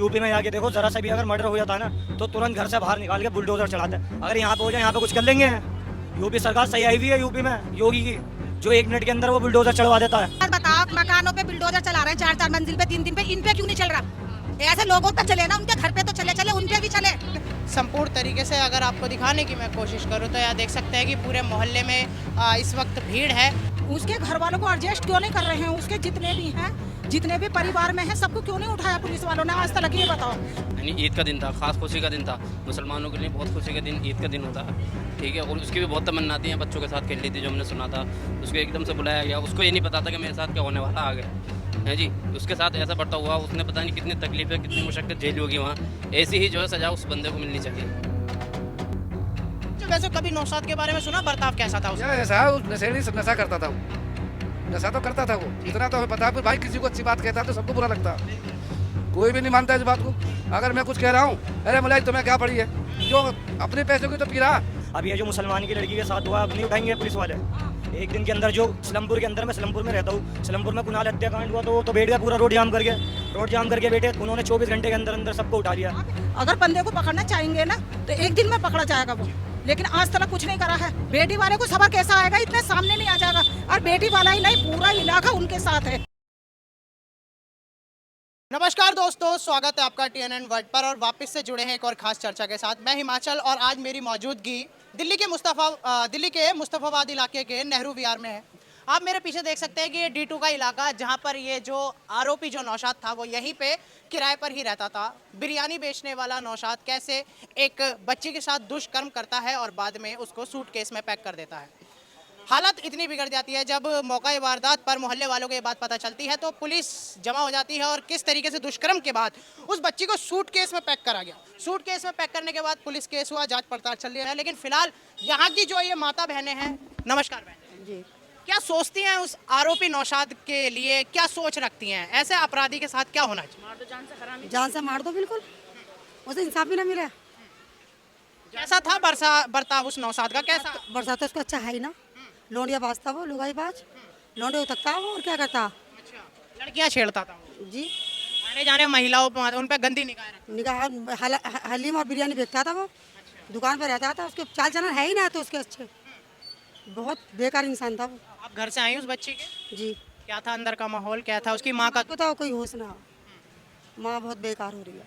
UP में जाके देखो, जरा सा भी अगर मर्डर हो जाता है ना तो तुरंत घर से बाहर निकाल के बुलडोजर चलाते हैं। अगर यहाँ पे हो जाए, यहाँ पे कुछ कर लेंगे। यूपी सरकार सही आई हुई है यूपी में योगी की, जो 1 मिनट के अंदर वो बुलडोजर चढ़वा देता है। बताओ, मकानों पे बुलडोजर चला रहे हैं, 4-4 मंजिल पे, 3 पे, इन पे क्यों नहीं चल रहा? ऐसे लोगों पे चले ना, उनके घर पे तो चले, उन पे भी चले। संपूर्ण तरीके से अगर आपको दिखाने की मैं कोशिश करूं तो यहाँ देख सकते हैं कि पूरे मोहल्ले में इस वक्त भीड़ है। उसके घर वालों को एडजस्ट क्यों नहीं कर रहे हैं? उसके जितने भी हैं, जितने भी परिवार में हैं, सबको क्यों नहीं उठाया पुलिस वालों ने आज तक? ये बताओ। यानी ईद का दिन था, खास खुशी का दिन था। मुसलमानों के लिए बहुत खुशी का दिन ईद का दिन होता है, ठीक है। और उसकी भी बहुत तमन्ना थी, बच्चों के साथ खेल रही थी, जो हमने सुना था। उसको एकदम से बुलाया गया, उसको ये नहीं पता था कि मेरे साथ क्या होने वाला आगे है जी। उसके साथ ऐसा बढ़ता हुआ, उसने पता नहीं कितनी तकलीफें, कितनी मुशक्कत झेली होगी वहाँ। ऐसी ही जो है सजा उस बंदे को मिलनी चाहिए। वैसे कभी नौशाद के बारे में सुना, बर्ताव कैसा था उसका? ऐसा नशा करता था वो, नशा तो करता था वो, इतना तो हमें पता है। भाई किसी को अच्छी बात कहता है तो सबको बुरा लगता है, कोई भी नहीं मानता इस बात को। अगर मैं कुछ कह रहा हूँ, अरे मुलायम तुम्हें क्या पड़ी है, जो अपने पैसों की तो पी रहा। अब ये जो मुसलमान की लड़की के साथ हुआ, अब नहीं उठाएंगे पुलिस वाले। एक दिन के अंदर जो स्लमपुर के अंदर, मैं स्लमपुर में रहता हूँ, स्लमपुर में कुनाल हत्याकांड हुआ तो बैठ गया पूरा रोड जाम करके बैठे। उन्होंने 24 घंटे के अंदर अंदर सबको उठा लिया। अगर बंदे को पकड़ना चाहेंगे ना तो एक दिन में पकड़ा जाएगा वो, लेकिन आज तक कुछ नहीं करा है। बेटी वाले को सबर कैसा आएगा? इतने सामने नहीं आ जाएगा। और बेटी वाला ही नहीं, पूरा इलाका उनके साथ है। नमस्कार दोस्तों, स्वागत है आपका TNN वर्ल्ड पर और वापस से जुड़े हैं एक और खास चर्चा के साथ। मैं हिमाचल और आज मेरी मौजूदगी दिल्ली के मुस्तफाबाद इलाके के नेहरू विहार में है। आप मेरे पीछे देख सकते हैं कि ये D2 का इलाका, जहां पर ये जो आरोपी जो नौशाद था वो यहीं पे किराए पर ही रहता था। बिरयानी बेचने वाला नौशाद कैसे एक बच्ची के साथ दुष्कर्म करता है और बाद में उसको सूटकेस में पैक कर देता है। हालत इतनी बिगड़ जाती है, जब मौका वारदात पर मोहल्ले वालों को ये बात पता चलती है तो पुलिस जमा हो जाती है और किस तरीके से दुष्कर्म के बाद उस बच्ची को सूटकेस में पैक करा गया। सूटकेस में पैक करने के बाद पुलिस केस हुआ, जांच पड़ताल चल रही है। लेकिन फिलहाल यहाँ की जो ये माता बहनें हैं, नमस्कार बहन जी, क्या सोचती हैं उस आरोपी नौशाद के लिए? क्या सोच रखती हैं? ऐसे अपराधी के साथ क्या होना चाहिए? जान से मार दो, बिल्कुल, उसे इंसाफ भी ना मिले। कैसा था बर्ताव उस नौशाद का? कैसा बरसात उसको अच्छा है ही ना, लोंडिया बाजता वो, लुगाई बाज, लोंडे उतरता वो, और क्या करता? अच्छा, लड़कियां छेड़ता था जी, आने जाने महिलाओं पर उन पर गंदी निगाह हलीम और बिरयानी बेचता था वो, दुकान पर रहता था। उसके चाल चलन है ही ना तो उसके अच्छे, बहुत बेकार इंसान था वो। आप घर से आई उस बच्ची के? जी, क्या था अंदर का माहौल, क्या था उसकी माँ का? को तो कोई होश ना, माँ बहुत बेकार हो रही है,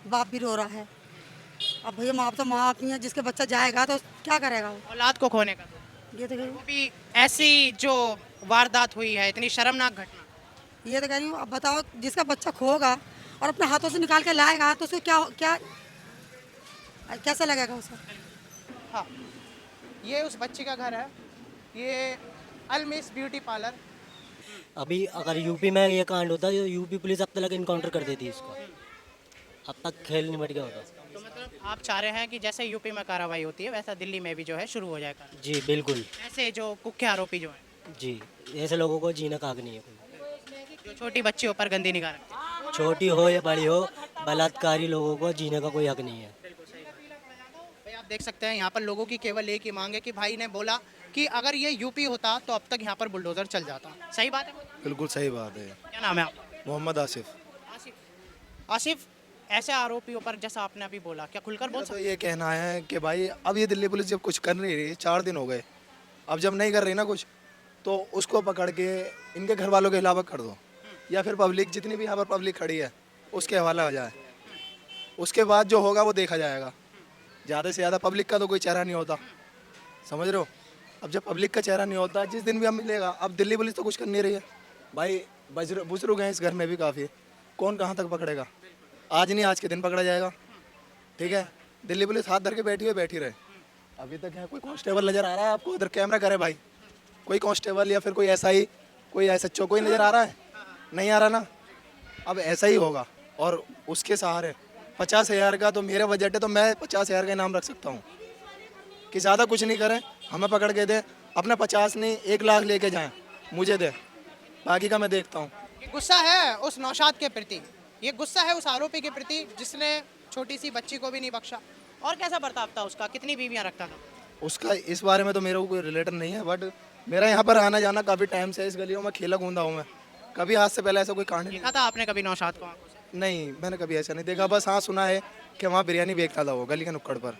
बाप भी रो रहा है। अब भैया माँ तो माँ अपनी है, जिसके बच्चा जाएगा तो क्या करेगा वो? औलाद को खोने का ये तो वो भी ऐसी जो वारदात हुई है, इतनी शर्मनाक घटना। ये तो कह रही हूँ। अब बताओ, जिसका बच्चा खोगा और अपने हाथों से निकाल के लाएगा तो उसको क्या क्या कैसा लगेगा उसको? हाँ, ये उस बच्ची का घर है, ये अलमिस ब्यूटी पार्लर। अभी अगर यूपी में ये कांड होता तो यूपी पुलिस अब तक इनकाउंटर कर देती इसको, अब तक खेल निमट गया होता। तो मतलब आप चाह रहे हैं कि जैसे यूपी में कार्रवाई होती है वैसा दिल्ली में भी जो है शुरू हो जाएगा? जी बिल्कुल। ऐसे जो कुख्या आरोपी जो है जी, ऐसे लोगों को जीना का हक नहीं है कोई। जो छोटी बच्चियों पर गंदी निगाह रखते हैं। छोटी हो या बड़ी हो, बलात्कारी लोगों को जीने का कोई हक नहीं है। भाई आप देख सकते हैं यहाँ पर लोगों की केवल एक ही मांग है कि भाई ने बोला कि अगर ये यूपी होता तो अब तक यहाँ पर बुलडोजर चल जाता। सही बात है? बिल्कुल सही बात है। क्या नाम है आपका? मोहम्मद आसिफ। आसिफ, ऐसे आरोपियों पर जैसा आपने अभी बोला, क्या खुलकर बोल तो सकते? ये कहना है कि भाई अब ये दिल्ली पुलिस जब कुछ कर नहीं रही, 4 दिन हो गए, अब जब नहीं कर रही ना कुछ, तो उसको पकड़ के इनके घर वालों के अलावा कर दो, या फिर पब्लिक जितनी भी यहाँ पर पब्लिक खड़ी है उसके हवाला हो जाए। उसके बाद जो होगा वो देखा जाएगा। ज़्यादा से ज़्यादा पब्लिक का तो कोई चेहरा नहीं होता, समझ रहे हो? अब जब पब्लिक का चेहरा नहीं होता, जिस दिन भी हम मिलेगा। अब दिल्ली पुलिस तो कुछ कर नहीं रही है भाई, बुजुर्ग हैं इस घर में भी काफ़ी, कौन कहाँ तक पकड़ेगा? आज नहीं, आज के दिन पकड़ा जाएगा, ठीक है? दिल्ली पुलिस हाथ धर के बैठी रहे। अभी तक है कोई कांस्टेबल नज़र आ रहा है आपको? उधर कैमरा करे भाई, कोई कांस्टेबल या फिर कोई SI, कोई SHO कोई नज़र आ रहा है? नहीं आ रहा ना। अब ऐसा ही होगा और उसके सहारे 50,000 का तो मेरा बजट है, तो मैं 50,000 का इनाम रख सकता हूँ कि ज़्यादा कुछ नहीं करें, हमें पकड़ के दे, अपना 50 नहीं 1 लाख लेके जाएं, मुझे दे, बाकी का मैं देखता हूँ। ये गुस्सा है उस नौशाद के प्रति, ये गुस्सा है उस आरोपी के प्रति जिसने छोटी सी बच्ची को भी नहीं बख्शा। और कैसा बर्ताव था उसका? कितनी बीवियां रखता था उसका? इस बारे में तो मेरे को कोई रिलेटेड नहीं है, बट मेरा यहाँ पर आना जाना काफ़ी टाइम से, इस गलियों में खेला कूदा हूँ मैं, कभी आज से पहले ऐसा कोई कांड नहीं। देखा था आपने कभी नौशाद को आंखों से? नहीं, मैंने कभी ऐसा नहीं देखा, बस हाँ सुना है कि वहाँ बिरयानी बेचता था वो गली के नुक्कड़ पर।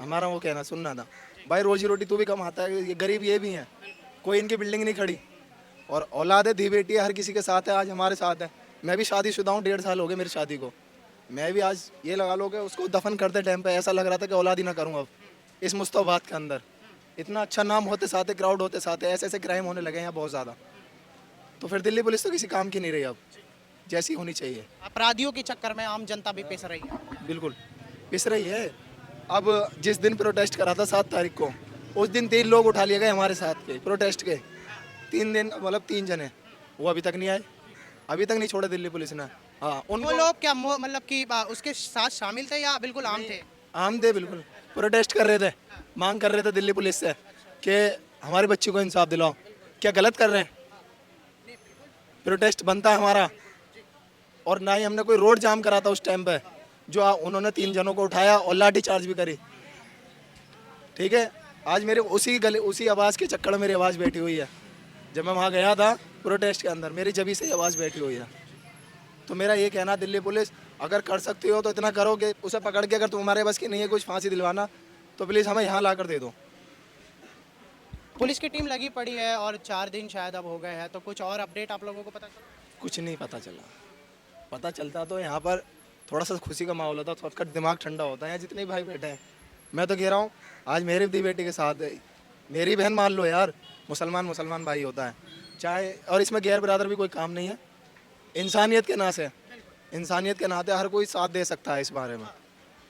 हमारा वो कहना सुनना था, भाई रोजी रोटी तू भी कमाता है, ये गरीब ये भी हैं, कोई इनकी बिल्डिंग नहीं खड़ी। और औलाद है, धी बेटी है, हर किसी के साथ है, आज हमारे साथ है। मैं भी शादीशुदा हूँ, 1.5 साल हो गए मेरी शादी को। मैं भी आज ये लगा लो कि उसको दफन करते टाइम पे ऐसा लग रहा था कि औलाद ही ना करूँ अब इस मुस्तफाबाद के अंदर। इतना अच्छा नाम होते साथ, क्राउड होते साथ, ऐसे ऐसे क्राइम होने लगे हैं यहाँ बहुत ज़्यादा। तो फिर दिल्ली पुलिस तो किसी काम की नहीं रही अब, जैसी होनी चाहिए। अपराधियों के चक्कर में आम जनता भी पिस रही है। बिल्कुल पिस रही है। अब जिस दिन प्रोटेस्ट करा था 7 तारीख को, उस दिन 3 लोग उठा लिए गए हमारे साथ के प्रोटेस्ट के। 3 दिन मतलब 3 जने, वो अभी तक नहीं आए, अभी तक नहीं छोड़े दिल्ली पुलिस ने। हाँ वो उनको लोग क्या मतलब कि उसके साथ शामिल थे या बिल्कुल आम थे? आम थे, बिल्कुल प्रोटेस्ट कर रहे थे, मांग कर रहे थे दिल्ली पुलिस से कि हमारे बच्ची को इंसाफ दिलाओ। क्या गलत कर रहे हैं? प्रोटेस्ट बनता है हमारा, और ना ही हमने कोई रोड जाम करा था उस टाइम पे, जो उन्होंने 3 जनों को उठाया और लाठी चार्ज भी करी। ठीक है, आज मेरे उसी आवाज़ के चक्कर में मेरी आवाज़ बैठी हुई है। जब मैं वहाँ गया था प्रोटेस्ट के अंदर, मेरी जभी से आवाज़ बैठी हुई है। तो मेरा ये कहना, दिल्ली पुलिस अगर कर सकती हो तो इतना करो कि उसे पकड़ के, अगर तुम्हारे बस की नहीं है कुछ फांसी दिलवाना, तो प्लीज़ हमें यहाँ ला कर दे दो। पुलिस की टीम लगी पड़ी है और 4 दिन शायद अब हो गए हैं, तो कुछ और अपडेट आप लोगों को पता चला? कुछ नहीं पता चला। पता चलता तो यहाँ पर थोड़ा सा खुशी का माहौल होता, थोड़ा दिमाग ठंडा होता है। यहाँ जितने भी भाई बैठे हैं, मैं तो कह रहा हूँ आज मेरी दी बेटी के साथ है, मेरी बहन मान लो यार, मुसलमान भाई होता है चाहे, और इसमें गैर बरादर भी कोई काम नहीं है। इंसानियत के नाते हर कोई साथ दे सकता है इस बारे में,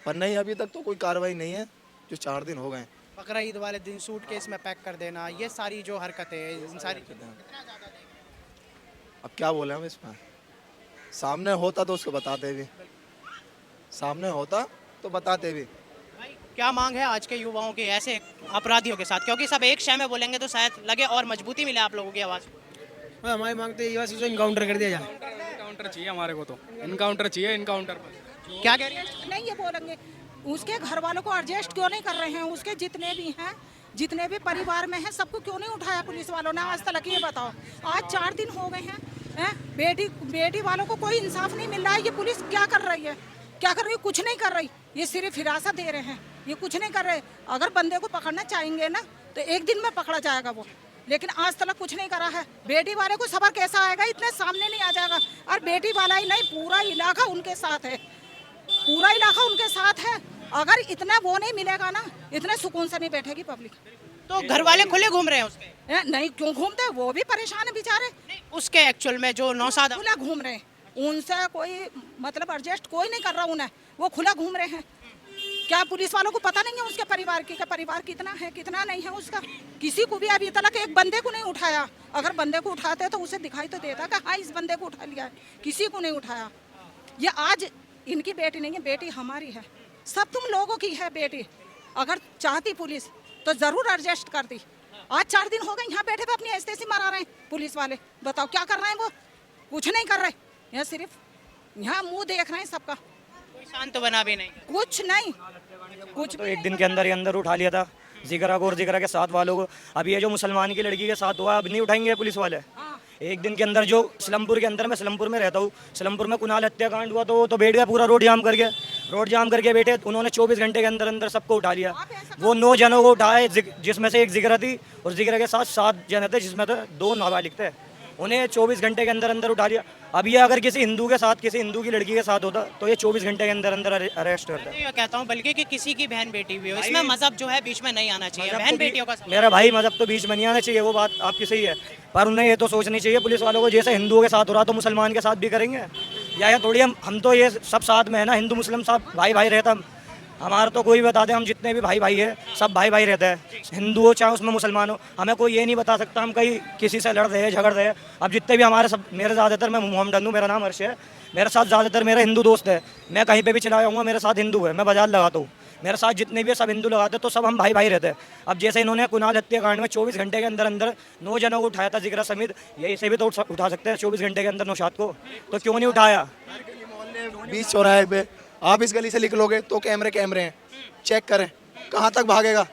पर नहीं, अभी तक तो कोई कार्रवाई नहीं है। जो 4 दिन हो गए। बकरा ईद वाले दिन सूटकेस में पैक कर देना, ये सारी जो हरकतें, इन सारी अब क्या बोले हम इसमें? सामने होता तो उसको बताते भी, सामने होता तो बताते भी। भाई क्या मांग है आज के युवाओं की ऐसे अपराधियों के साथ? क्योंकि सब एक शय में बोलेंगे तो शायद लगे और मजबूती मिले आप लोगों की आवाज़ को। हमारी मांगते ये बस इनकाउंटर कर दिया जाए। इनकाउंटर चाहिए हमारे को, तो इनकाउंटर चाहिए, इनकाउंटर पर। क्या कह रही है? नहीं ये बोलेंगे, उसके घर वालों को एडजस्ट क्यों नहीं कर रहे हैं? उसके जितने भी हैं, जितने भी परिवार में हैं, सबको क्यों नहीं उठाया पुलिस वालों ने आज तक? ये बताओ, आज 4 दिन हो गए हैं, बेटी वालों को कोई इंसाफ नहीं मिल रहा है। ये पुलिस क्या कर रही है? क्या कर रही है? कुछ नहीं कर रही। ये सिर्फ हिरासत दे रहे हैं, ये कुछ नहीं कर रहे। अगर बंदे को पकड़ना चाहेंगे ना तो एक दिन में पकड़ा जाएगा वो, लेकिन आज तक कुछ नहीं करा है। बेटी वाले को सबर कैसा आएगा? इतने सामने नहीं आ जाएगा। और बेटी वाला ही नहीं, पूरा इलाका उनके साथ है, पूरा इलाका उनके साथ है। अगर इतना वो नहीं मिलेगा ना, इतने सुकून से नहीं बैठेगी पब्लिक। तो घर वाले खुले घूम रहे हैं उसके? नहीं, क्यों घूमते? वो भी परेशान है बेचारे। उसके एक्चुअल में जो 9 साल खुला घूम रहे हैं, उनसे कोई मतलब एडजस्ट कोई नहीं कर रहा उन्हें, वो खुला घूम रहे हैं। क्या पुलिस वालों को पता नहीं है उसके परिवार की, क्या परिवार कितना है कितना नहीं है उसका? किसी को भी अभी तक एक बंदे को नहीं उठाया। अगर बंदे को उठाते तो उसे दिखाई तो देता कि हाँ इस बंदे को उठा लिया है, किसी को नहीं उठाया। ये आज इनकी बेटी नहीं है, बेटी हमारी है, सब तुम लोगों की है बेटी। अगर चाहती पुलिस तो जरूर एडजस्ट करती। आज 4 दिन हो गए यहाँ बैठे हुए अपनी ऐसे मरा रहे हैं पुलिस वाले। बताओ क्या कर रहे हैं? वो कुछ नहीं कर रहे, यहाँ सिर्फ यहाँ मुंह देख रहे हैं सबका, कोई शांत बना भी नहीं। कुछ नहीं, कुछ तो एक दिन के अंदर ही अंदर उठा लिया था जिगरा को और जिगरा के साथ वालों को। अब ये जो मुसलमान की लड़की के साथ हुआ, अब नहीं उठाएंगे पुलिस वाले? एक दिन के अंदर जो सलमपुर के अंदर, मैं सलमपुर में रहता हूँ, सलमपुर में कुणाल हत्याकांड हुआ तो बैठ गया पूरा रोड जाम करके बैठे। उन्होंने 24 घंटे के अंदर अंदर सबको उठा लिया। वो 9 जनों को उठाए, जिसमें से एक जिगरा थी और जिगरा के साथ 7 जने थे, जिसमें तो 2 नाबालिग थे। उन्हें 24 घंटे के अंदर अंदर उठा लिया। अब ये अगर किसी हिंदू के साथ, किसी हिंदू की लड़की के साथ होता तो ये 24 घंटे के अंदर अंदर अरेस्ट करता। ये कहता हूँ बल्कि कि किसी की बहन बेटी भी हो, इसमें मजहब जो है बीच में नहीं आना चाहिए। बहन बेटियों का मेरा भाई, मजहब तो बीच में नहीं आना चाहिए, वो बात आपकी सही है, पर उन्हें ये तो सोचनी चाहिए पुलिस वालों को, जैसे हिंदुओं के साथ हो रहा तो मुसलमान के साथ भी करेंगे या थोड़ी। हम तो ये सब साथ में है ना, हिंदू मुस्लिम सब भाई रहता। हमारा तो कोई बता दे, हम जितने भी भाई है सब भाई रहते हैं, हिंदू हो चाहे उसमें मुसलमान हो। हमें कोई ये नहीं बता सकता हम कहीं किसी से लड़ रहे हैं, झगड़ रहे हैं। अब जितने भी हमारे सब, मेरे ज़्यादातर, मैं मोहम्मद हूँ, मेरा नाम अर्श है, मेरे साथ ज़्यादातर मेरे हिंदू दोस्त है। मैं कहीं पे भी चला जाऊँगा मेरे साथ हिंदू है, मैं बाजार लगाता हूँ, मेरे साथ जितने भी सब हिंदू लगाते, तो सब हम भाई रहते हैं। अब जैसे इन्होंने कुणाल हत्याकांड में 24 घंटे के अंदर अंदर 9 जनों को उठाया था, जिगरा समेत, यही से भी तो उठा सकते हैं 24 घंटे के अंदर नौशाद को, तो क्यों नहीं उठाया? 20 चौराहे पे आप इस गली से निकलोगे तो कैमरे हैं, चेक करें कहाँ तक भागेगा।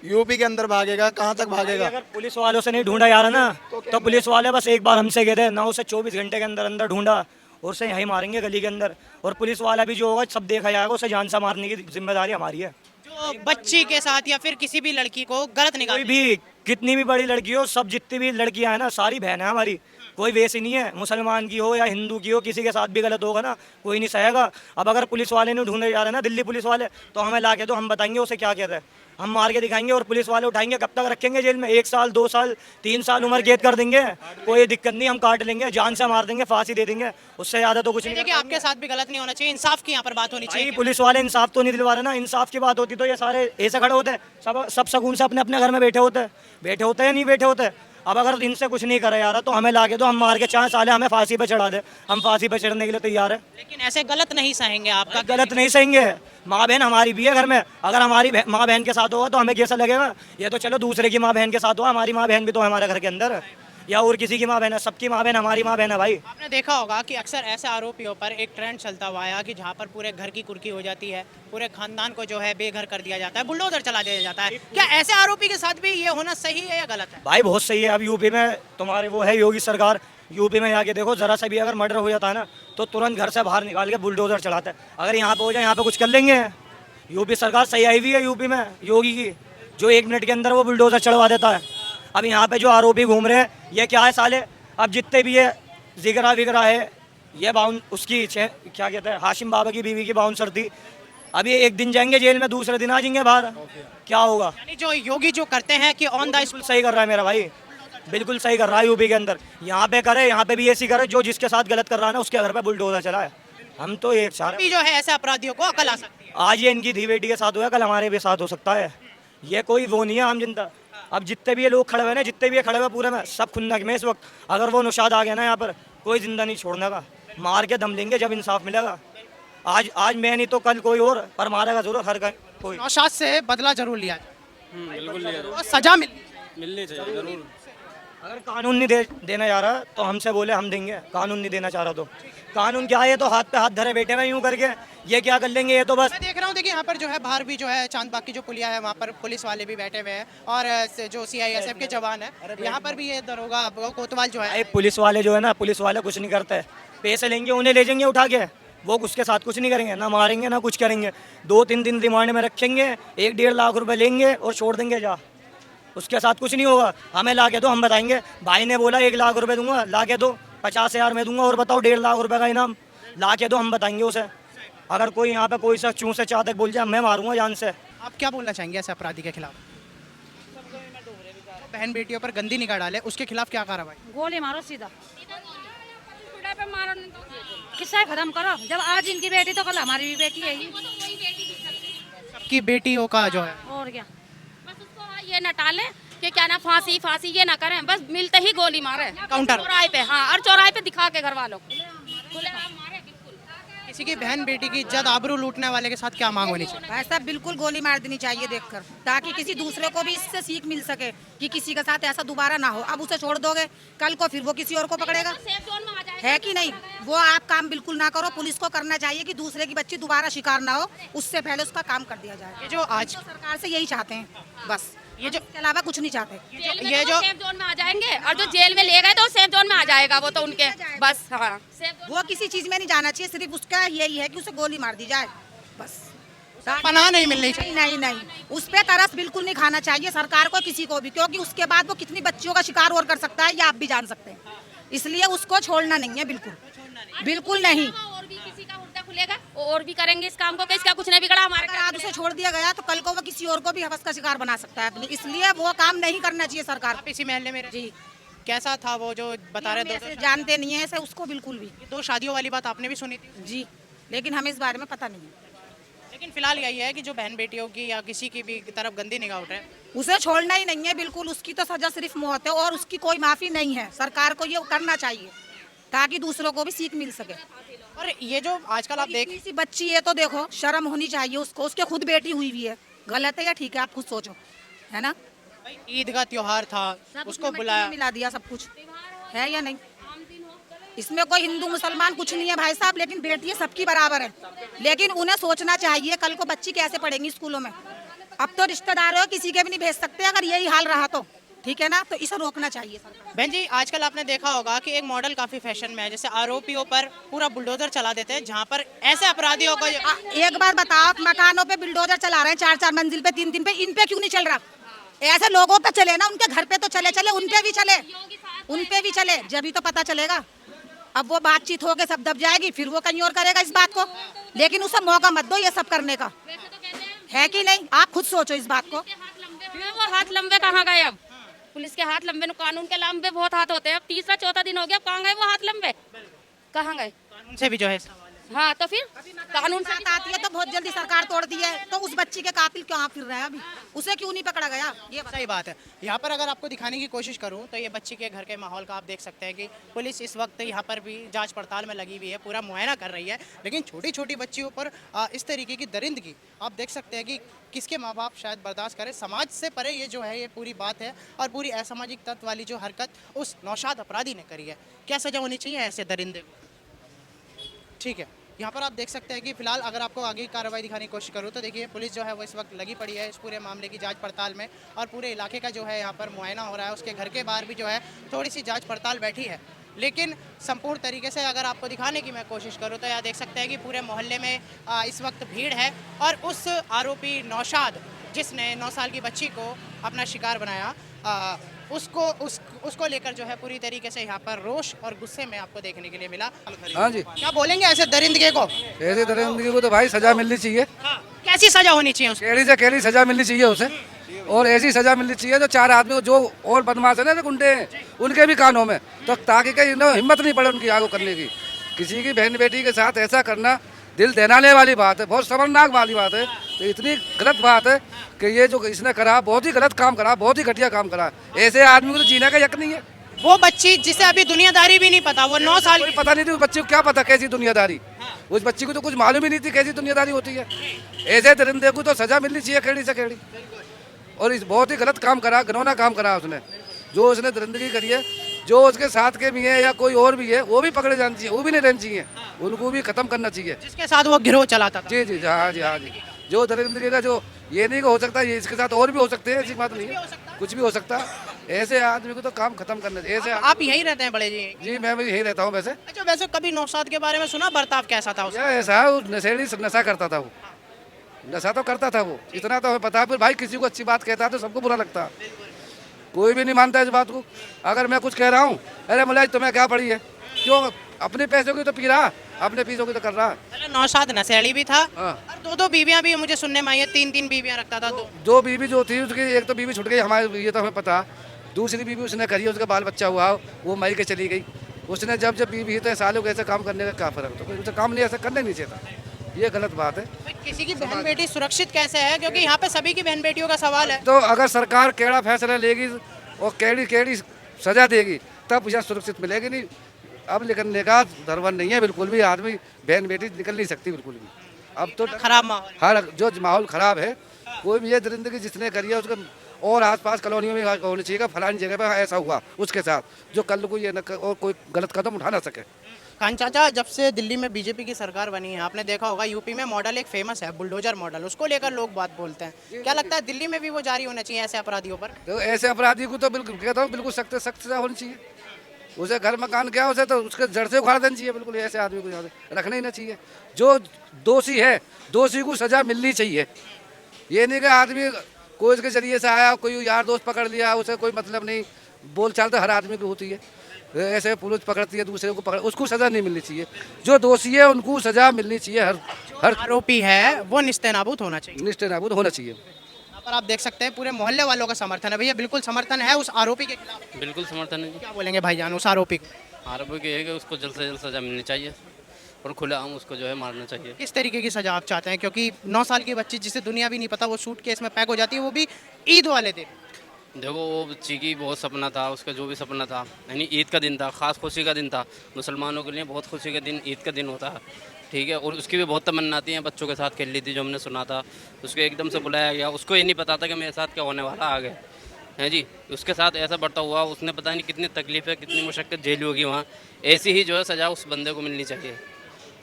यूपी के अंदर भागेगा, कहाँ तक भागेगा? अगर पुलिस वालों से नहीं ढूंढा जा रहा ना, तो पुलिस वाले बस एक बार हमसे गए थे ना, उसे 24 घंटे के अंदर अंदर ढूंढा, और उसे यहीं मारेंगे गली के अंदर। और पुलिस वाला भी जो होगा सब देखा जाएगा, उसे जान से मारने की जिम्मेदारी हमारी है। जो बच्ची के साथ या फिर किसी भी लड़की को गलत कोई निकाल भी कितनी भी बड़ी लड़की हो, सब जितनी भी लड़कियां हैं ना सारी बहन है हमारी, कोई वैसी नहीं है, मुसलमान की हो या हिंदू की हो, किसी के साथ भी गलत होगा ना कोई नहीं सहेगा। अब अगर पुलिस वाले ने ढूंढे जा रहे हैं ना दिल्ली पुलिस वाले, तो हमें ला के दो, हम बताएंगे उसे क्या कहते हैं, हम मार के दिखाएंगे और पुलिस वाले उठाएंगे। कब तक रखेंगे जेल में? 1 साल 2 साल 3 साल उम्र कैद कर देंगे, कोई दिक्कत नहीं, हम काट लेंगे, जान से मार देंगे, फांसी दे देंगे, उससे ज़्यादा तो कुछ नहीं। देखिए आपके साथ भी गलत नहीं होना चाहिए, इंसाफ की यहाँ पर बात होनी चाहिए। भाई पुलिस वाले इंसाफ तो नहीं दिलवा रहे ना, इंसाफ की बात होती तो ये सारे ऐसे खड़े होते हैं, सब सुकून से अपने अपने घर में बैठे होते हैं या नहीं बैठे होते। अब अगर इनसे कुछ नहीं करा जा रहा तो हमें ला के दो, हम मार के 4 साल हमें फांसी पे चढ़ा दे, हम फांसी पे चढ़ने के लिए तैयार है। लेकिन ऐसे गलत नहीं सहेंगे आपका। गलत नहीं सहेंगे, माँ बहन हमारी भी है घर में, अगर हमारी माँ बहन के साथ होगा तो हमें कैसा लगेगा? ये तो चलो दूसरे की माँ बहन के साथ हुआ, हमारी माँ बहन भी तो हमारे घर के अंदर या और किसी की माँ बहन है, सबकी माँ बहन हमारी माँ बहन है भाई। आपने देखा होगा कि अक्सर ऐसे आरोपियों पर एक ट्रेंड चलता हुआ है कि जहाँ पर पूरे घर की कुर्की हो जाती है, पूरे खानदान को जो है बेघर कर दिया जाता है, बुलडोजर चला दिया जाता है। क्या ऐसे आरोपी के साथ भी ये होना सही है या गलत है? भाई बहुत सही है। अब यूपी में तुम्हारे वो है योगी सरकार, यूपी में जाके देखो, जरा सा भी अगर मर्डर हो जाता है ना तो तुरंत घर से बाहर निकाल के बुलडोजर चलाते हैं। अगर यहाँ पे हो जाए, यहाँ पे कुछ कर लेंगे। यूपी सरकार सही आई हुई है यूपी में योगी की, जो 1 मिनट के अंदर वो बुलडोजर चढ़वा देता है। अब यहाँ पे जो आरोपी घूम रहे हैं ये क्या है साले, अब जितने भी ये जिगरा विगरा है, ये उसकी क्या कहते हैं, हाशिम बाबा की बीवी की बाउंसर थी, अभी एक दिन जाएंगे जेल में, दूसरे दिन आ जाएंगे बाहर, क्या होगा? यानी जो योगी जो करते हैं कि ऑन द बिल्कुल सही कर रहा है मेरा भाई, बिल्कुल सही कर रहा है यूपी के अंदर। यहाँ पे करे, यहाँ पे भी ऐसी करे, जो जिसके साथ गलत कर रहा है ना उसके घर पे बुलडोजर चला है। हम तो एक सारे जो है ऐसे अपराधियों को अकल आ सकती है। आज ये इनकी धी बेटी के साथ हुआ, कल हमारे भी साथ हो सकता है। ये कोई वो नहीं है आम जनता। अब जितने भी ये लोग खड़े हुए ना, जितने भी ये खड़े हुए पूरे में सब खुन्नक में इस वक्त, अगर वो नौशाद आ गया ना यहाँ पर, कोई जिंदा नहीं छोड़ने का, मार के दम लेंगे जब इंसाफ मिलेगा। आज मैं नहीं तो कल कोई और, पर मारेगा जरूर हर कोई। नौशाद से बदला जरूर लिया जाए, बिल्कुल लिया और सजा मिलनी चाहिए जरूर। अगर कानून नहीं देना चाह रहा तो हमसे बोले, हम देंगे। कानून नहीं देना चाह रहा तो कानून क्या है? ये तो हाथ पे हाथ धरे बैठे हुए यूं करके, ये क्या कर लेंगे? ये तो बस मैं देख रहा हूँ, देखिए यहाँ पर जो है बाहर भी जो है चांदबाग की जो पुलिया है वहाँ पर पुलिस वाले भी बैठे हुए हैं, और जो CISF के जवान है यहाँ पर भी ये दरोगा कोतवाल जो है। पुलिस वाले जो है ना, पुलिस वाले कुछ नहीं करते, पैसे लेंगे उन्हें ले जाएंगे उठा के, वो उसके साथ कुछ नहीं करेंगे, ना मारेंगे ना कुछ करेंगे। 2-3 दिन रिमांड में रखेंगे, 1-1.5 लाख रुपए लेंगे और छोड़ देंगे जा, उसके साथ कुछ नहीं होगा। हमें ला के दो, हम बताएंगे। भाई ने बोला 1 लाख रुपए दूंगा, ला के दो, 50,000 में दूंगा, और बताओ 1.5 लाख रुपए का इनाम, ला के दो, हम बताएंगे उसे। अगर कोई यहाँ पे कोई सा चूं से चाह तक बोल जाए, मैं मारूंगा जान से। आप क्या बोलना चाहेंगे ऐसे अपराधी के खिलाफ? बहन बेटियों पर गंदी निगाह डाले, उसके खिलाफ क्या कार्रवाई? गोली मारो सीधा, पे मारो, किस्सा खत्म करो। जब आज इनकी बेटी तो कल हमारी भी बेटी है ही। सबकी बेटियों का जो है, और क्या, बस उसको ये न टाले कि क्या ना फांसी फांसी ये ना करें, बस मिलते ही गोली मारे काउंटर चौराहे पे। हाँ, और चौराहे पे दिखा के घर वालों को खुलेआम मारे। बिल्कुल किसी की बहन बेटी की इज्जत आबरू लूटने वाले के साथ क्या मांग होनी चाहिए? भाई साहब बिल्कुल गोली मार देनी चाहिए देखकर, ताकि किसी दूसरे को भी इससे सीख मिल सके कि किसी के साथ ऐसा दोबारा ना हो। अब उसे छोड़ दोगे, कल को फिर वो किसी और को पकड़ेगा, सेफ जोन में आ जाएगा। है कि नहीं? वो आप काम बिल्कुल ना करो। पुलिस को करना चाहिए कि दूसरे की बच्ची दोबारा शिकार ना हो, उससे पहले उसका काम कर दिया जाए। ये जो आज तो सरकार से यही चाहते हैं बस, ये जो इसके अलावा कुछ नहीं चाहते। ये जो सेफ जोन में आ जाएंगे, और जो जेल में ले गए तो सेफ जोन में आ जाएगा वो तो उनके बस। हाँ, वो किसी चीज में नहीं जाना चाहिए, सिर्फ उसका यही है कि उसे गोली मार दी जाए बस। पनाह नहीं मिलनी चाहिए। नहीं नहीं नहीं, उस पे तरस बिल्कुल नहीं खाना चाहिए सरकार को, किसी को भी, क्योंकि उसके बाद वो कितनी बच्चियों का शिकार और कर सकता है ये आप भी जान सकते हैं। इसलिए उसको छोड़ना नहीं है, बिल्कुल बिल्कुल नहीं। और भी किसी का मुद्दा खुलेगा और भी करेंगे इस काम को, कि इसका कुछ नहीं बिगड़ा हमारे। अगर आज उसे छोड़ दिया गया तो कल को वो किसी और को भी हवस का शिकार बना सकता है अपनी, इसलिए वो काम नहीं करना चाहिए सरकार। आप इसी मोहल्ले में जी, कैसा था वो जो बता रहे हम ऐसे जानते नहीं है ऐसे उसको बिल्कुल भी। 2 शादियों वाली बात आपने भी सुनी थी? जी, लेकिन हमें इस बारे में पता नहीं है। लेकिन फिलहाल यही है कि जो बहन बेटियों की या किसी की भी तरफ गंदी निगाह उठ रहे हैं, उसे छोड़ना ही नहीं है बिल्कुल। उसकी तो सजा सिर्फ मौत है और उसकी कोई माफी नहीं है। सरकार को ये करना चाहिए ताकि दूसरों को भी सीख मिल सके। और ये जो आजकल आप देख, इसी बच्ची है तो देखो, शर्म होनी चाहिए उसको, उसके खुद बेटी हुई भी है। गलत है या ठीक है आप खुद सोचो, है ना? ईद का त्योहार था, उसको बुलाया, मिला दिया सब कुछ, है या नहीं? इसमें कोई हिंदू मुसलमान कुछ नहीं है भाई साहब, लेकिन बेटी सबकी बराबर है। लेकिन उन्हें सोचना चाहिए कल को बच्ची कैसे पढ़ेंगी स्कूलों में। अब तो रिश्तेदारों किसी के भी नहीं भेज सकते अगर यही हाल रहा तो। ठीक है ना, तो इसे रोकना चाहिए सरकार। बहन जी, आजकल आपने देखा होगा कि एक मॉडल काफी फैशन में है, जैसे आरोपियों पर पूरा बुलडोजर चला देते हैं, जहां पर ऐसे अपराधियों को एक बार बताओ, मकानों पे बिल्डोजर चला रहे हैं 4-4 मंजिल पे, 3-3 पे, इन पे क्यों नहीं चल रहा? ऐसे लोगों पे चले ना, उनके घर पे तो चले उन पे भी चले, उन पे भी चले, जब ही तो पता चलेगा। अब वो बातचीत होके सब दब जाएगी, फिर वो कहीं और करेगा इस बात को, लेकिन उसे मौका मत दो ये सब करने का, है कि नहीं? आप खुद सोचो इस बात को। वो हाथ लंबे कहाँ गए? अब पुलिस के हाथ लंबे, कानून के लंबे बहुत हाथ होते हैं। अब तीसरा चौथा दिन हो गया, कहाँ गए वो हाथ लंबे? कहाँ गए? कानून से भी जो है हाँ, तो फिर कानून से बात आती है तो बहुत जल्दी सरकार तोड़ दी है, तो उस बच्ची के कातिल क्यों फिर रहा है अभी? उसे क्यों नहीं पकड़ा गया? ये सही बात है। यहाँ पर अगर आपको दिखाने की कोशिश करूँ तो ये बच्ची के घर के माहौल का आप देख सकते हैं कि पुलिस इस वक्त यहाँ पर भी जांच पड़ताल में लगी हुई है, पूरा मुआयना कर रही है, लेकिन छोटी छोटी बच्चियों पर इस तरीके की दरिंदगी आप देख सकते हैं कि किसके माँ बाप शायद बर्दाश्त करें। समाज से परे ये जो है ये पूरी बात है, और पूरी असामाजिक तत्व वाली जो हरकत उस नौशाद अपराधी ने करी है। क्या सजा होनी चाहिए ऐसे दरिंदे को? ठीक है, यहाँ पर आप देख सकते हैं कि फिलहाल अगर आपको आगे की कार्रवाई दिखाने की कोशिश करूँ तो देखिए पुलिस जो है वो इस वक्त लगी पड़ी है इस पूरे मामले की जांच पड़ताल में, और पूरे इलाके का जो है यहाँ पर मुआयना हो रहा है। उसके घर के बाहर भी जो है थोड़ी सी जांच पड़ताल बैठी है, लेकिन संपूर्ण तरीके से अगर आपको दिखाने की मैं कोशिश करूँ तो यहाँ देख सकते हैं कि पूरे मोहल्ले में इस वक्त भीड़ है, और उस आरोपी नौशाद जिसने 9 साल की बच्ची को अपना शिकार बनाया, उसको लेकर जो है पूरी तरीके से यहाँ पर रोष और गुस्से में आपको देखने के लिए मिला। हाँ जी, क्या बोलेंगे ऐसे दरिंदगे को? ऐसे दरिंदगी को तो भाई सजा मिलनी चाहिए, कैसी सजा होनी चाहिए उसको? केड़ी से केड़ी सजा मिलनी चाहिए उसे, और ऐसी सजा मिलनी चाहिए जो 4 आदमी को, जो और बदमाश है ना, जो गुंडे हैं, उनके भी कानों में, तो ताकि कहीं हिम्मत नहीं पड़े उनकी आगे करने की। किसी की बहन बेटी के साथ ऐसा करना दिल दहलाने वाली बात है, बहुत शर्मनाक वाली बात है। तो इतनी गलत बात है कि ये जो इसने करा बहुत ही गलत काम करा, बहुत ही घटिया काम करा। ऐसे आदमी को तो जीने का यक नहीं है। वो बच्ची जिसे अभी दुनियादारी भी नहीं पता, वो 9 साल की, पता नहीं थी उस बच्ची को, क्या पता कैसी दुनियादारी, उस बच्ची को तो कुछ मालूम ही नहीं थी कैसी दुनियादारी होती है। ऐसे दरिंदे को तो सजा मिलनी चाहिए केड़ी से केड़ी, और इस बहुत ही गलत काम करा, घिनौना काम करा उसने, जो उसने दरिंदगी करी है। जो उसके साथ के भी है या कोई और भी है वो भी पकड़े जाने चाहिए, वो भी नहीं रहने चाहिए, उनको भी खत्म करना चाहिए। जिसके साथ वो गिरोह चलाता था। जी जी हाँ जी हाँ जी, जो दरिंदगी का जो ये नहीं हो सकता, ये इसके साथ और भी हो सकते हैं, ऐसी बात नहीं है, कुछ भी हो सकता है। ऐसे आदमी को तो काम खत्म करना चाहिए। ऐसे आप यहीं रहते हैं बड़े जी? जी मैं भी यहीं रहता हूँ वैसे। अच्छा, वैसे कभी नौशाद के बारे में सुना, बर्ताव कैसा था उसका? ऐसा नशेड़ी नशा करता था वो, नशा तो करता था वो, इतना तो हमें पता है। फिर भाई किसी को अच्छी बात कहता है तो सबको बुरा लगता है, कोई भी नहीं मानता इस बात को। अगर मैं कुछ कह रहा हूँ, अरे मुलायम तुम्हें क्या पड़ी है, क्यों? अपने पैसों की तो पी रहा, अपने पैसों की तो कर रहा। पहले नौशाद नशेड़ी भी था, हाँ। और 2 बीवियां भी मुझे सुनने में आई है, 3 बीवियां रखता था। दो बीवी जो थी उसकी, एक तो बीवी छुट गई हमारे, ये तो हमें पता। दूसरी बीवी उसने करी, उसका बाल बच्चा हुआ, वो मई के चली गई। उसने जब बीवी तो सालों के ऐसे काम करने का क्या फर्क, तो उसे काम नहीं ऐसा करने नहीं चाहिए था, ये गलत बात है। किसी की बहन बेटी सुरक्षित कैसे है, क्योंकि यहाँ पे सभी की बहन बेटियों का सवाल है। तो अगर सरकार केड़ा फैसला लेगी और केड़ी सजा देगी तब यहाँ सुरक्षित मिलेगी। नहीं अब निकलने का धरवन नहीं है बिल्कुल भी, आदमी बहन बेटी निकल नहीं सकती बिल्कुल भी। अब तो खराब माहौल, हर जो माहौल खराब है, कोई भी ये दरिंदगी जिसने करी है उसका और आसपास कॉलोनियों में होनी चाहिए, फलानी जगह पर ऐसा हुआ उसके साथ, जो कल को ये और कोई गलत कदम उठा ना सके। कान चाचा, जब से दिल्ली में बीजेपी की सरकार बनी है, आपने देखा होगा यूपी में मॉडल एक फेमस है, बुलडोजर मॉडल, उसको लेकर लोग बात बोलते हैं। क्या लगता है दिल्ली में भी वो जारी होना चाहिए ऐसे अपराधियों पर? तो ऐसे अपराधी को तो बिल्कुल कहता हूँ बिल्कुल सख्त सजा होनी चाहिए। उसे घर मकान क्या उसे तो उसके जड़ से उखाड़ देना चाहिए, बिल्कुल ऐसे आदमी को यहाँ रखना ही ना चाहिए। जो दोषी है दोषी को सजा मिलनी चाहिए। ये नहीं कि आदमी कोई इसके जरिए से आया, कोई यार दोस्त पकड़ लिया, उसे कोई मतलब नहीं, बोलचाल तो हर आदमी की होती है, ऐसे पुलिस पकड़ती है दूसरे को पकड़, उसको सजा नहीं मिलनी चाहिए। जो दोषी है उनको सजा मिलनी चाहिए, हर आरोपी है वो निस्तेनाबूद होना चाहिए, निस्तेनाबूद होना चाहिए। यहाँ पर आप देख सकते हैं पूरे मोहल्ले वालों का समर्थन है। भैया बिल्कुल समर्थन है उस आरोपी के खिलाफ? बिल्कुल समर्थन है जी। क्या बोलेंगे भाईजान उस आरोपी को? आरोपी के है कि उसको जल्द से जल्द सजा मिलनी चाहिए और खुलेआम उसको जो है मारना चाहिए। किस तरीके की सजा आप चाहते हैं, क्योंकि 9 साल की बच्ची जिसे दुनिया भी नहीं पता, वो सूटकेस में पैक हो जाती है, वो भी ईद वाले दिन। देखो वो बच्ची की बहुत सपना था, उसका जो भी सपना था, यानी ईद का दिन था, ख़ास खुशी का दिन था। मुसलमानों के लिए बहुत खुशी का दिन ईद का दिन होता है, ठीक है। और उसकी भी बहुत तमन्ना थी, बच्चों के साथ खेल ली थी, जो हमने सुना था। उसको एकदम से बुलाया गया, उसको ये नहीं पता था कि मेरे साथ क्या होने वाला आगे है जी। उसके साथ ऐसा बढ़ता हुआ, उसने पता नहीं कितनी तकलीफ़ें कितनी मुशक्क़त झेली होगी वहाँ। ऐसी ही जो है सज़ा उस बंदे को मिलनी चाहिए,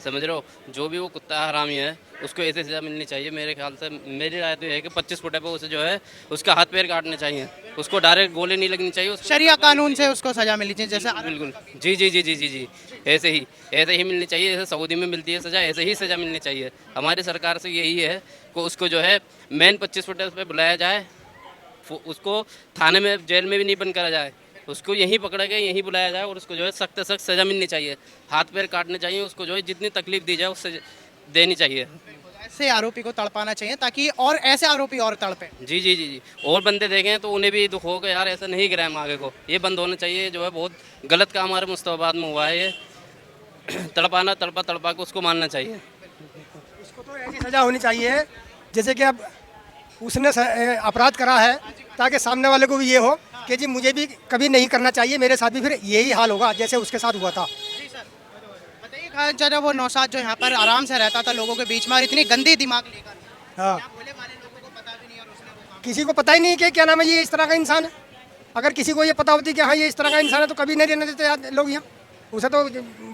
समझ रहे हो। जो भी वो कुत्ता हरामी है उसको ऐसे सज़ा मिलनी चाहिए मेरे ख्याल से। मेरी राय तो ये है कि 25 फुटे पे उसे जो है उसका हाथ पैर काटने चाहिए, उसको डायरेक्ट गोली नहीं लगनी चाहिए। शरिया कानून से उसको सजा मिलनी चाहिए जैसे बिल्कुल, जी जी जी जी जी जी, ऐसे ही मिलनी चाहिए। जैसे सऊदी में मिलती है सज़ा, ऐसे ही सज़ा मिलनी चाहिए। हमारी सरकार से यही है कि उसको जो है मेन 25 फुटे पे बुलाया जाए, उसको थाने में जेल में भी नहीं बंद करा जाए, उसको यहीं पकड़ा के यहीं बुलाया जाए और उसको जो है सख्त सख्त सज़ा मिलनी चाहिए। हाथ पैर काटने चाहिए, उसको जो है जितनी तकलीफ दी जाए उससे देनी चाहिए। ऐसे आरोपी को तड़पाना चाहिए ताकि और ऐसे आरोपी और तड़पे। जी जी जी जी, और बंदे देखें तो उन्हें भी दुख हो कि यार ऐसा नहीं गिराए हम आगे को, ये बंद होना चाहिए। जो है बहुत गलत काम हमारे मुस्तफाबाद में हुआ है, ये तड़पाना तड़पा के उसको मारना चाहिए। इसको तो ऐसी सज़ा होनी चाहिए जैसे कि अब उसने अपराध करा है, ताकि सामने वाले को भी ये हो कि जी मुझे भी कभी नहीं करना चाहिए, मेरे साथ भी फिर यही हाल होगा जैसे उसके साथ हुआ था। बताइए खान चाचा, वो नौशाद जो यहाँ पर आराम से रहता था लोगों के बीच में और इतनी गंदी दिमाग लेकर, हाँ, भोले वाले लोगों को पता भी नहीं और उसने वो काम किसी को पता ही नहीं कि क्या नाम है ये इस तरह का इंसान है। अगर किसी को ये पता होती कि हाँ ये इस तरह का इंसान है तो कभी नहीं रहने देते यार लोग यहाँ, उसे तो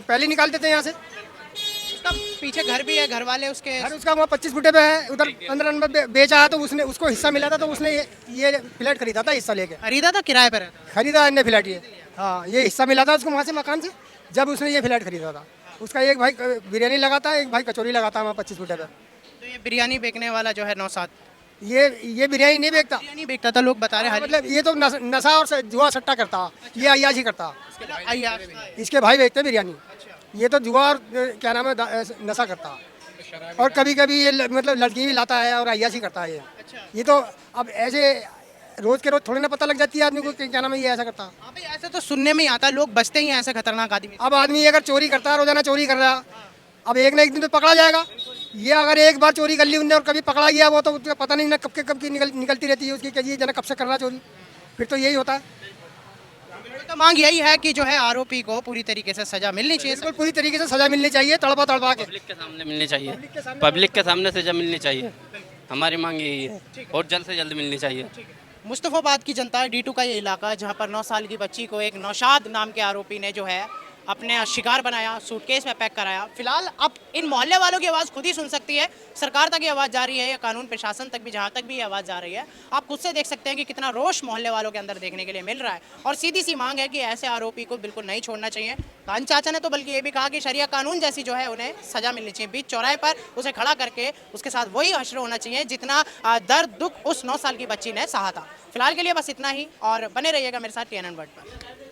पहले निकाल देते यहाँ से। उसका पीछे घर भी है, घर वाले उसके घर उसका वहाँ 25 फुटे पे है, उधर अंदर बेचा है तो उसने उसको हिस्सा मिला था, तो उसने ये फ्लैट खरीदा था हिस्सा लेके, खरीदा था किराए पर रहता था। खरीदा अन्य फ्लैट ये, हाँ ये हिस्सा मिला था उसको वहाँ से मकान से, जब उसने ये फ्लैट खरीदा था। उसका एक भाई बिरयानी लगाता है, एक भाई कचौरी लगाता है वहाँ 25 फुटे पे। तो ये बिरयानी बेचने वाला जो है नौशाद, ये बिरयानी नहीं बेचता, बिरयानी बेचता था, लोग बता रहे हैं। मतलब ये तो नशा और जुआ सट्टा करता, ये अय्याशी करता। इसके भाई बेचते बिरयानी, ये तो जुआ और क्या नाम है नशा करता, और कभी कभी ये मतलब लड़की भी लाता है और अय्याशी करता है ये तो अब ऐसे रोज के रोज थोड़ी ना पता लग जाती है आदमी को कि क्या नाम है ये ऐसा करता। हाँ भाई, ऐसे तो सुनने में ही आता है, लोग बचते ही हैं ऐसे खतरनाक आदमी। अब आदमी अगर चोरी करता है, रोजाना चोरी कर रहा, अब एक ना एक दिन तो पकड़ा जाएगा। ये अगर एक बार चोरी कर ली उनने और कभी पकड़ा गया, वो तो उसका पता नहीं ना कब की निकलती रहती है उसकी कि ये जना कब से कर रहा चोरी, फिर तो यही होता है। तो मांग यही है कि जो है आरोपी को पूरी तरीके से सजा मिलनी चाहिए, बिल्कुल पूरी तरीके से सजा मिलनी चाहिए, तड़पा के। पब्लिक के सामने मिलनी चाहिए, पब्लिक के सामने सजा मिलनी चाहिए, हमारी मांग यही है, और जल्द से जल्द मिलनी चाहिए। मुस्तफाबाद की जनता, D2 का ये इलाका है जहाँ पर 9 साल की बच्ची को एक नौशाद नाम के आरोपी ने जो है अपने शिकार बनाया, सूटकेस में पैक कराया। फिलहाल अब इन मोहल्ले वालों की आवाज़ खुद ही सुन सकती है, सरकार तक ये आवाज़ जा रही है या कानून प्रशासन तक भी, जहाँ तक भी ये आवाज़ जा रही है, आप खुद से देख सकते हैं कि कितना रोष मोहल्ले वालों के अंदर देखने के लिए मिल रहा है। और सीधी सी मांग है कि ऐसे आरोपी को बिल्कुल नहीं छोड़ना चाहिए। खान चाचा ने तो बल्कि ये भी कहा कि शरिया कानून जैसी जो है उन्हें सजा मिलनी चाहिए, बीच चौराहे पर उसे खड़ा करके उसके साथ वही हश्र होना चाहिए जितना दर्द दुख उस 9 साल की बच्ची ने सहा था। फिलहाल के लिए बस इतना ही, और बने रहिएगा मेरे साथ TNN वर्ल्ड पर।